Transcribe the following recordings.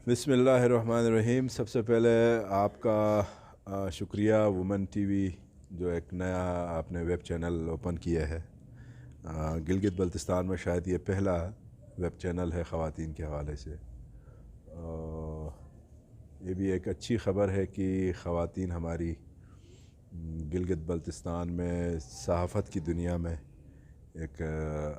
बिस्मिल्लाहिर्रहमानिर्रहीम। सबसे पहले आपका शुक्रिया वुमेन टीवी, जो एक नया आपने वेब चैनल ओपन किया है। गिलगित बल्तिस्तान में शायद ये पहला वेब चैनल है ख़वातीन के हवाले से। ये भी एक अच्छी ख़बर है कि ख़वातीन हमारी गिलगित बल्तिस्तान में सहाफ़त की दुनिया में एक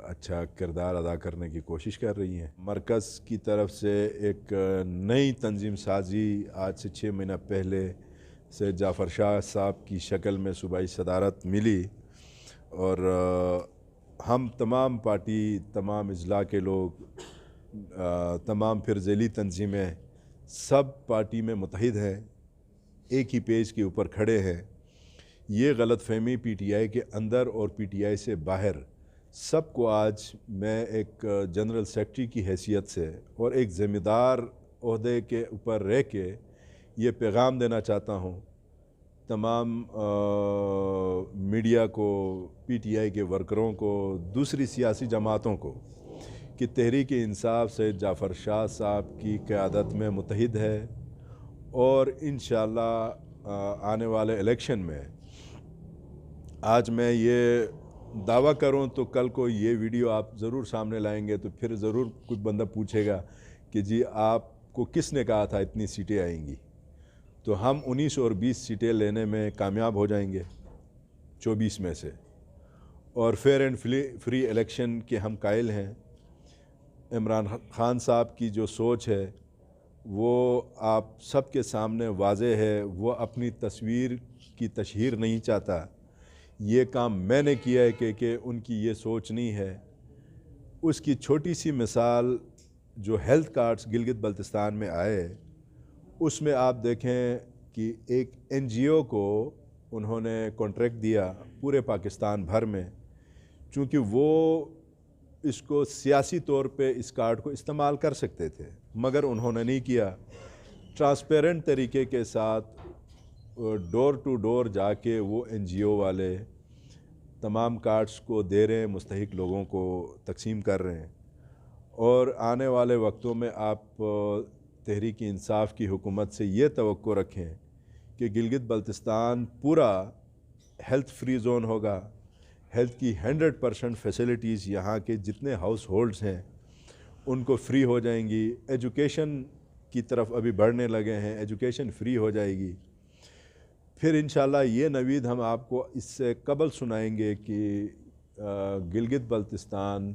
अच्छा किरदार अदा करने की कोशिश कर रही हैं। मरकज़ की तरफ से एक नई तंजीम साजी आज से 6 महीना पहले से जाफ़र शाह साहब की शक्ल में सूबाई सदारत मिली और हम तमाम पार्टी, तमाम अज़ला के लोग, तमाम फिर ज़ैली तंजीमें सब पार्टी में मुत्तहिद हैं, एक ही पेज के ऊपर खड़े हैं। ये गलतफ़हमी पीटीआई के अंदर और पीटीआई से बाहर सबको आज मैं एक जनरल सेक्रेटरी की हैसियत से और एक ज़िम्मेदार ओहदे के ऊपर रह के ये पैगाम देना चाहता हूँ तमाम मीडिया को, पीटीआई के वर्करों को, दूसरी सियासी जमातों को कि तहरीक इंसाफ से जाफ़र शाह साहब की क़यादत में मुत्तहिद है और इंशाअल्लाह आने वाले इलेक्शन में आज मैं ये दावा करूं तो कल को ये वीडियो आप ज़रूर सामने लाएंगे तो फिर ज़रूर कुछ बंदा पूछेगा कि जी आपको किसने कहा था इतनी सीटें आएंगी। तो हम 19 और 20 सीटें लेने में कामयाब हो जाएंगे 24 में से, और फेयर एंड फ्री इलेक्शन के हम कायल हैं। इमरान खान साहब की जो सोच है वो आप सबके सामने वाज़ेह है। वो अपनी तस्वीर की तशहीर नहीं चाहता। ये काम मैंने किया है कि उनकी ये सोच नहीं है। उसकी छोटी सी मिसाल जो हेल्थ कार्ड्स गिलगित बल्तिस्तान में आए, उसमें आप देखें कि एक एनजीओ को उन्होंने कॉन्ट्रैक्ट दिया पूरे पाकिस्तान भर में, चूँकि वो इसको सियासी तौर पे इस कार्ड को इस्तेमाल कर सकते थे, मगर उन्होंने नहीं किया। ट्रांसपेरेंट तरीके के साथ डोर टू डोर जाके वो एनजीओ वाले तमाम कार्ड्स को दे रहे हैं, मुस्तहिक लोगों को तकसीम कर रहे हैं। और आने वाले वक्तों में आप तहरीक इंसाफ की हुकूमत से ये तवक्को रखें कि गिलगित बल्तिस्तान पूरा हेल्थ फ्री जोन होगा। हेल्थ की 100% फैसिलिटीज़ यहाँ के जितने हाउस होल्ड्स हैं उनको फ्री हो जाएंगी। एजुकेशन की तरफ अभी बढ़ने लगे हैं, एजुकेशन फ्री हो जाएगी। फिर इंशाल्लाह ये नवीद हम आपको इससे कबल सुनाएंगे कि गिलगित बल्तिस्तान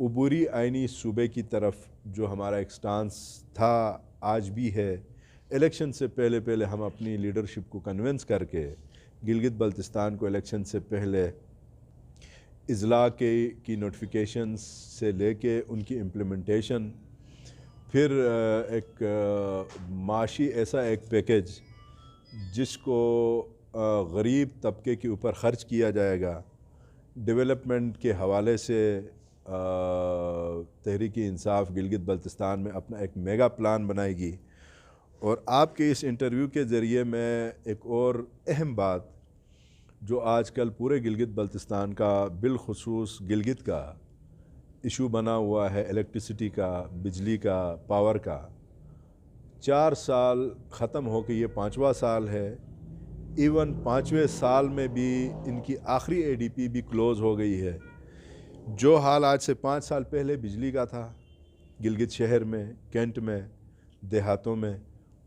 उबूरी आइनी सूबे की तरफ जो हमारा एक स्टांस था, आज भी है। इलेक्शन से पहले पहले हम अपनी लीडरशिप को कन्विंस करके गिलगित बल्तिस्तान को इलेक्शन से पहले इज़ला की नोटिफिकेशंस से लेके उनकी इम्प्लीमेंटेशन, फिर एक माशी ऐसा एक पैकेज जिसको गरीब तबके के ऊपर ख़र्च किया जाएगा। डेवलपमेंट के हवाले से तहरीक इंसाफ गिलगित बल्तिस्तान में अपना एक मेगा प्लान बनाएगी। और आपके इस इंटरव्यू के ज़रिए मैं एक और अहम बात जो आजकल पूरे गिलगित बल्तिस्तान का, बिलखुसूस गिलगित का इशू बना हुआ है, इलेक्ट्रिसिटी का, बिजली का, पावर का। 4 साल ख़त्म हो के ये 5वां साल है। इवन 5वें साल में भी इनकी आखिरी एडीपी भी क्लोज़ हो गई है। जो हाल आज से 5 साल पहले बिजली का था गिलगित शहर में, कैंट में, देहातों में,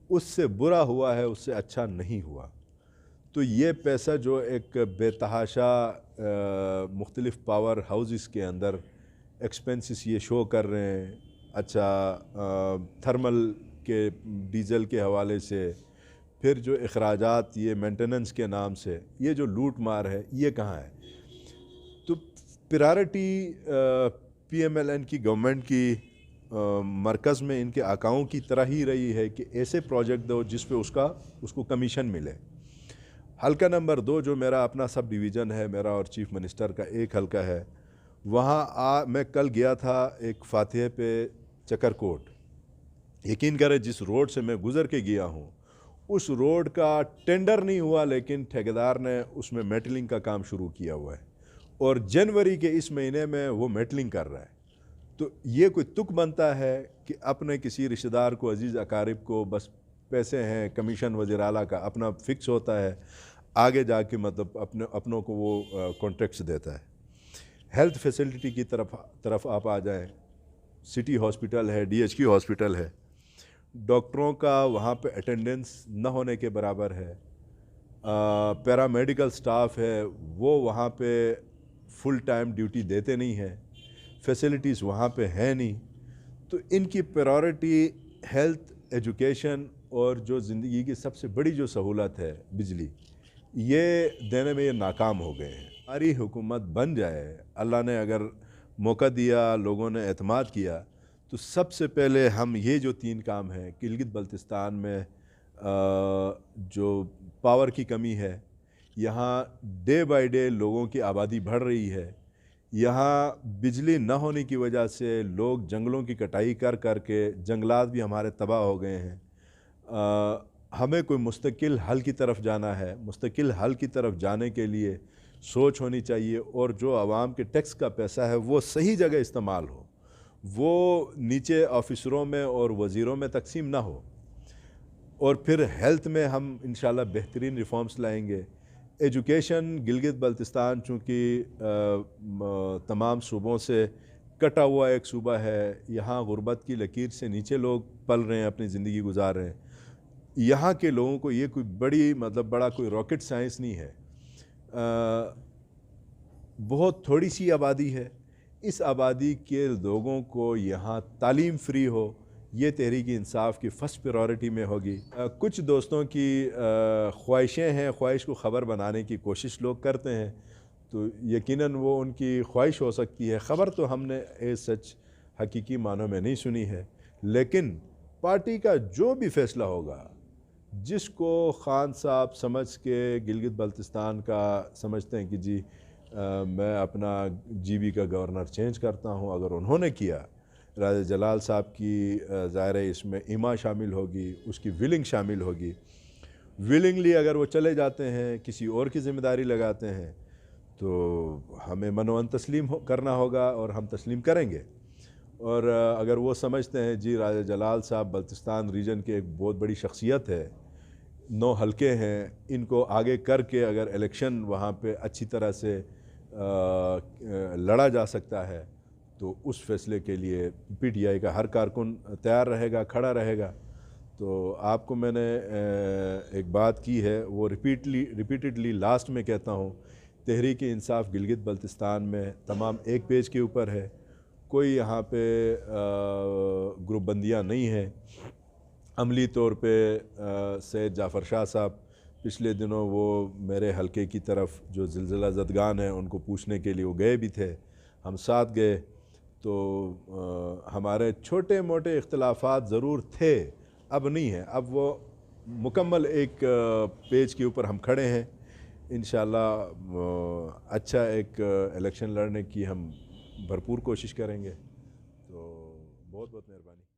उससे बुरा हुआ है, उससे अच्छा नहीं हुआ। तो ये पैसा जो एक बेतहाशा मुख्तलिफ़ पावर हाउसेस के अंदर एक्सपेंसेस ये शो कर रहे हैं, अच्छा थर्मल के डीज़ल के हवाले से, फिर जो अखराजात ये मेंटेनेंस के नाम से ये जो लूट मार है, ये कहाँ है? तो प्रायोरिटी पीएमएलएन की गवर्नमेंट की मरकज़ में इनके आकाओं की तरह ही रही है कि ऐसे प्रोजेक्ट दो जिस पे उसको कमीशन मिले। हल्का नंबर 2 जो मेरा अपना सब डिवीज़न है, मेरा और चीफ मिनिस्टर का एक हल्का है, वहाँ मैं कल गया था एक फातिह पे चकरकोट। यकीन करें जिस रोड से मैं गुज़र के गया हूँ उस रोड का टेंडर नहीं हुआ, लेकिन ठेकेदार ने उसमें मेटलिंग का काम शुरू किया हुआ है और जनवरी के इस महीने में वो मेटलिंग कर रहा है। तो ये कोई तुक बनता है कि अपने किसी रिश्तेदार को, अजीज़ अकारिब को, बस पैसे हैं, कमीशन वज़ीर आला का अपना फ़िक्स होता है, आगे जाके मतलब अपनों को वो कॉन्ट्रैक्ट्स देता है। हेल्थ फैसिलिटी की तरफ आप आ जाएं, सिटी हॉस्पिटल है, DHQ हॉस्पिटल है, डॉक्टरों का वहाँ पे अटेंडेंस न होने के बराबर है। पैरामेडिकल स्टाफ है वो वहाँ पे फुल टाइम ड्यूटी देते नहीं हैं, फैसिलिटीज़ वहाँ पे हैं नहीं। तो इनकी प्रायोरिटी हेल्थ, एजुकेशन और जो ज़िंदगी की सबसे बड़ी जो सहूलत है बिजली, ये देने में ये नाकाम हो गए हैं। हमारी हुकूमत बन जाए, अल्लाह ने अगर मौका दिया, लोगों ने एतमाद किया, तो सबसे पहले हम ये जो 3 काम हैं, गिलगित बल्तिस्तान में जो पावर की कमी है, यहाँ डे बाय डे लोगों की आबादी बढ़ रही है, यहाँ बिजली न होने की वजह से लोग जंगलों की कटाई कर कर के जंगलात भी हमारे तबाह हो गए हैं। हमें कोई मुस्तकिल हल की तरफ जाना है। मुस्तकिल हल की तरफ जाने के लिए सोच होनी चाहिए और जो आवाम के टैक्स का पैसा है वो सही जगह इस्तेमाल हो, वो नीचे ऑफिसरों में और वज़ीरों में तकसीम ना हो। और फिर हेल्थ में हम इंशाल्लाह बेहतरीन रिफॉर्म्स लाएंगे। एजुकेशन, गिलगित बल्तिस्तान चूँकि तमाम सूबों से कटा हुआ एक सूबा है, यहाँ गुर्बत की लकीर से नीचे लोग पल रहे हैं, अपनी ज़िंदगी गुजार रहे हैं। यहाँ के लोगों को ये कोई बड़ा कोई रॉकेट साइंस नहीं है। बहुत थोड़ी सी आबादी है, इस आबादी के लोगों को यहाँ तालीम फ्री हो, ये तहरीक इंसाफ की फ़र्स्ट प्रायोरिटी में होगी। कुछ दोस्तों की ख्वाहिशें हैं, ख्वाहिश को ख़बर बनाने की कोशिश लोग करते हैं, तो यकीनन वो उनकी ख्वाहिश हो सकती है। ख़बर तो हमने सच हकीकी मानों में नहीं सुनी है, लेकिन पार्टी का जो भी फ़ैसला होगा, जिसको ख़ान साहब समझ के गिलगित बल्तिस्तान का समझते हैं कि जी मैं अपना GB का गवर्नर चेंज करता हूँ, अगर उन्होंने किया, राजा जलाल साहब की ज़ाहिर है इसमें इमा शामिल होगी, उसकी विलिंग शामिल होगी। विलिंगली अगर वो चले जाते हैं, किसी और की ज़िम्मेदारी लगाते हैं, तो हमें मनोअन तस्लीम करना होगा और हम तस्लीम करेंगे। और अगर वो समझते हैं जी राजा जलाल साहब बल्तिस्तान रीजन के एक बहुत बड़ी शख्सियत है, 9 हलके हैं, इनको आगे करके अगर इलेक्शन वहाँ पे अच्छी तरह से लड़ा जा सकता है, तो उस फैसले के लिए PTI का हर कारकुन तैयार रहेगा, खड़ा रहेगा। तो आपको मैंने एक बात की है, वो रिपीटेडली लास्ट में कहता हूँ, तहरीक इंसाफ गिलगित बल्तिस्तान में तमाम एक पेज के ऊपर है, कोई यहाँ पे ग्रुप बंदियाँ नहीं हैं। अमली तौर पे सैयद जाफ़र शाह साहब पिछले दिनों वो मेरे हलके की तरफ जो ज़िलज़िला ज़दगान है उनको पूछने के लिए वो गए भी थे, हम साथ गए। तो हमारे छोटे मोटे इख्तिलाफ़ात ज़रूर थे, अब नहीं है, अब वो मुकम्मल एक पेज के ऊपर हम खड़े हैं। इंशाअल्लाह अच्छा एक इलेक्शन लड़ने की हम भरपूर कोशिश करेंगे। तो बहुत बहुत मेहरबानी।